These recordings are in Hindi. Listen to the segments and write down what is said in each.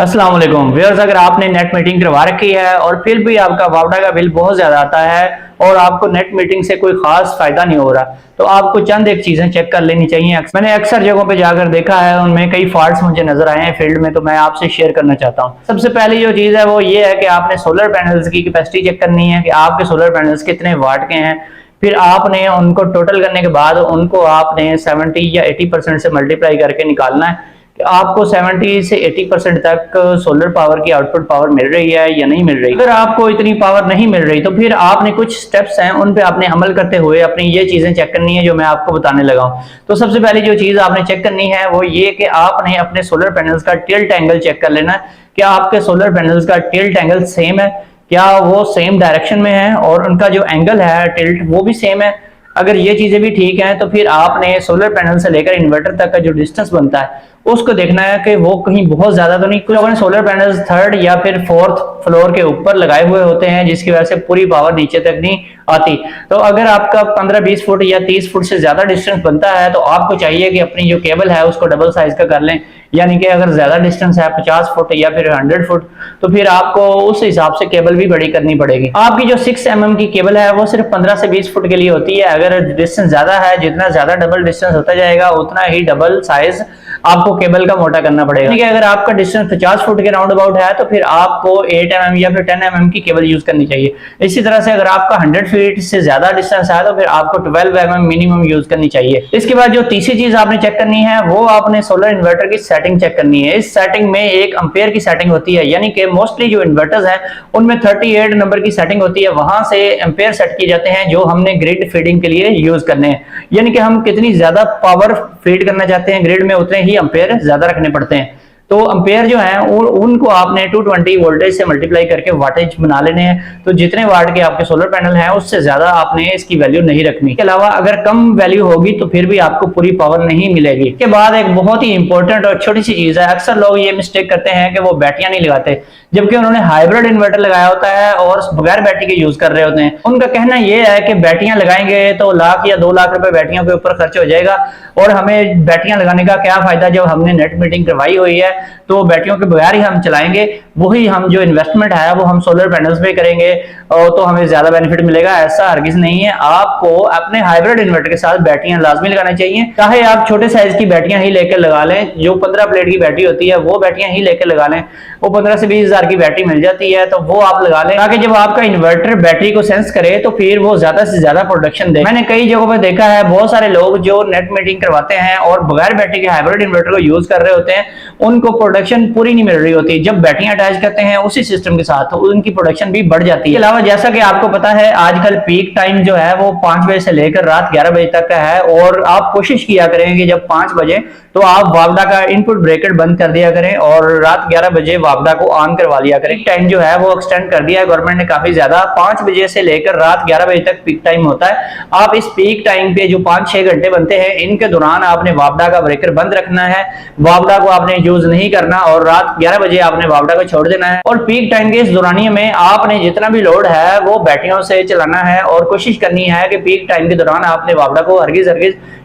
अस्सलाम वालेकुम व्यूअर्स, अगर आपने नेट मीटिंग करवा रखी है और फिर भी आपका वावडा का बिल बहुत ज्यादा आता है और आपको नेट मीटिंग से कोई खास फायदा नहीं हो रहा, तो आपको चंद एक चीजें चेक कर लेनी चाहिए। मैंने अक्सर जगहों पे जाकर देखा है, उनमें कई फॉल्ट्स मुझे नजर आए हैं फील्ड में, तो मैं आपसे शेयर करना चाहता हूँ। सबसे पहली जो चीज है वो ये है कि आपने सोलर पैनल्स की कैपेसिटी चेक करनी है कि आपके सोलर पैनल्स कितने वाट के हैं। फिर आपने उनको टोटल करने के बाद उनको आपने 70 या 80% से मल्टीप्लाई करके निकालना है कि आपको 70 से 80% तक सोलर पावर की आउटपुट पावर मिल रही है या नहीं मिल रही। अगर आपको इतनी पावर नहीं मिल रही तो फिर आपने कुछ स्टेप्स हैं उन पे आपने अमल करते हुए अपनी ये चीजें चेक करनी है जो मैं आपको बताने लगा हूं। तो सबसे पहली जो चीज आपने चेक करनी है वो ये कि आपने अपने सोलर पैनल्स का टिल्ट एंगल चेक कर लेना है। क्या आपके सोलर पैनल्स का टिल्ट एंगल सेम है, क्या वो सेम डायरेक्शन में है और उनका जो एंगल है टिल्ट वो भी सेम है। अगर ये चीजें भी ठीक हैं तो फिर आपने सोलर पैनल से लेकर इन्वर्टर तक का जो डिस्टेंस बनता है उसको देखना है कि वो कहीं बहुत ज्यादा तो नहीं। कुछ लोगों ने सोलर पैनल्स थर्ड या फिर फोर्थ फ्लोर के ऊपर लगाए हुए होते हैं जिसकी वजह से पूरी पावर नीचे तक नहीं आती। तो अगर आपका 15-20 फुट या 30 फुट से ज्यादा डिस्टेंस बनता है तो आपको चाहिए कि अपनी जो केबल है उसको डबल साइज का कर लें। यानी कि अगर ज्यादा डिस्टेंस है 50 फुट या फिर 100 फुट तो फिर आपको उस हिसाब से केबल भी बड़ी करनी पड़ेगी। आपकी जो 6 mm की केबल है वो सिर्फ 15 से 20 फुट के लिए होती है। अगर डिस्टेंस ज्यादा है, जितना ज्यादा डबल डिस्टेंस होता जाएगा उतना ही डबल साइज आपको केबल का मोटा करना पड़ेगा। ठीक है, अगर आपका डिस्टेंस 50 फुट के राउंड अबाउट है तो फिर आपको 8 mm या फिर 10 mm की केबल यूज करनी चाहिए। इसी तरह से अगर आपका 100 फीट से ज्यादा डिस्टेंस है तो फिर आपको 12 mm मिनिमम यूज करनी चाहिए। इसके बाद जो तीसरी चीज आपने चेक करनी है वो आपने सोलर इन्वर्टर की सेटिंग चेक करनी है। इस सेटिंग में 1 एम्पेयर की सेटिंग होती है, यानी कि मोस्टली जो इन्वर्टर्स हैं उनमें 38 नंबर की सेटिंग होती है। वहां से एम्पेयर सेट किए जाते हैं जो हमने ग्रिड फीडिंग के लिए यूज करने हैं। यानी कि हम कितनी ज्यादा पावर फीड करना चाहते हैं ग्रिड में उतने ही एम्पेयर ज्यादा रखने पड़ते हैं। तो एम्पेयर जो है उनको आपने 220 वोल्टेज से मल्टीप्लाई करके वाटेज बना लेने हैं। तो जितने वाट के आपके सोलर पैनल हैं उससे ज्यादा आपने इसकी वैल्यू नहीं रखनी। इसके अलावा अगर कम वैल्यू होगी तो फिर भी आपको पूरी पावर नहीं मिलेगी। इसके बाद एक बहुत ही इंपॉर्टेंट और छोटी सी चीज है, अक्सर लोग ये मिस्टेक करते हैं कि वो बैटरियां नहीं लगाते जबकि उन्होंने हाइब्रिड इन्वर्टर लगाया होता है और बगैर बैटरी के यूज कर रहे होते हैं। उनका कहना यह है कि बैटरियां लगाएंगे तो लाख या 2 लाख रुपए बैटरियों के ऊपर खर्च हो जाएगा और हमें बैटरियां लगाने का क्या फायदा जब हमने नेट मीटिंग करवाई हुई है तो बैटरियों के बगैर ही हम चलाएंगे। वही हम जो इन्वेस्टमेंट है वो हम सोलर पैनल्स पे करेंगे और तो हमें ज्यादा बेनिफिट मिलेगा। ऐसा हरगिज नहीं है। आपको अपने हाइब्रिड इन्वर्टर के साथ बैटरियां लाजमी लगानी चाहिए। चाहे आप छोटे साइज की बैटरियां ही लेकर लगा लें, जो 15 प्लेट की बैटरी होती है वो बैटरियां ही लेकर लगा लें। वो 15 से 20 हजार की बैटरी मिल जाती है तो वो आप लगा लें ताकि जब आपका इन्वर्टर बैटरी को सेंस करे तो फिर वो ज्यादा से ज्यादा प्रोडक्शन दे। मैंने कई जगहों पर देखा है बहुत सारे लोग जो नेट मीटिंग करवाते हैं और बगैर बैटरी के हाइब्रिड इन्वर्टर को यूज कर रहे होते हैं, उनको प्रोडक्शन पूरी नहीं मिल रही होती। जब बैटरियां अटैच करते हैं उसी सिस्टम के साथ तो उनकी प्रोडक्शन भी बढ़ जाती है। इसके अलावा जैसा कि आपको पता है आजकल पीक टाइम जो है वो 5 बजे से लेकर रात 11 बजे तक का है और आप कोशिश किया करें कि जब 5 बजे तो आप वावडा का इनपुट ब्रेकर बंद कर दिया करें और रात 11 बजे वावडा को ऑन करवा लिया करें। टाइम जो है वो एक्सटेंड कर दिया है गवर्नमेंट ने काफी ज्यादा, 5 बजे से लेकर रात 11 बजे तक पीक टाइम होता है। आप इस पीक टाइम पे जो 5-6 घंटे बनते हैं इनके दौरान आपने वावडा का ब्रेकर बंद रखना है, वावडा को आपने यूज नहीं करना और रात 11 बजे आपने वावडा को छोड़ देना है। और पीक टाइम के इस दौरानिये में आपने जितना भी लोड है वो बैटरियों से चलाना है और कोशिश करनी है कि पीक टाइम के दौरान आपने वावडा को हरगिज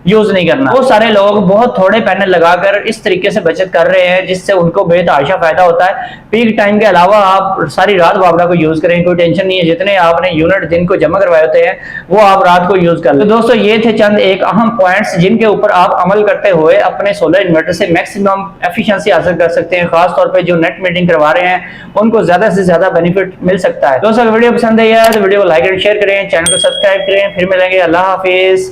यूज नहीं करना। बहुत सारे लोग बहुत थोड़े पैनल लगाकर इस तरीके से बचत कर रहे हैं जिससे उनको बेतहाशा फायदा होता है। पीक टाइम के अलावा आप सारी रात वावडा को यूज करें, कोई टेंशन नहीं है। जितने आपने यूनिट दिन को जमा करवाए होते हैं वो आप रात को यूज करें। तो दोस्तों ये थे चंद एक अहम पॉइंट्स जिनके ऊपर आप अमल करते हुए अपने सोलर इन्वर्टर से मैक्सिमम एफिशिएंसी हासिल कर सकते हैं। खासतौर पर जो नेट मीटिंग करवा रहे हैं उनको ज्यादा से ज्यादा बेनिफिट मिल सकता है। दोस्तों वीडियो पसंद आई है तो वीडियो को लाइक एंड शेयर करें, चैनल को सब्सक्राइब करें। फिर मिलेंगे, अल्लाह हाफिज।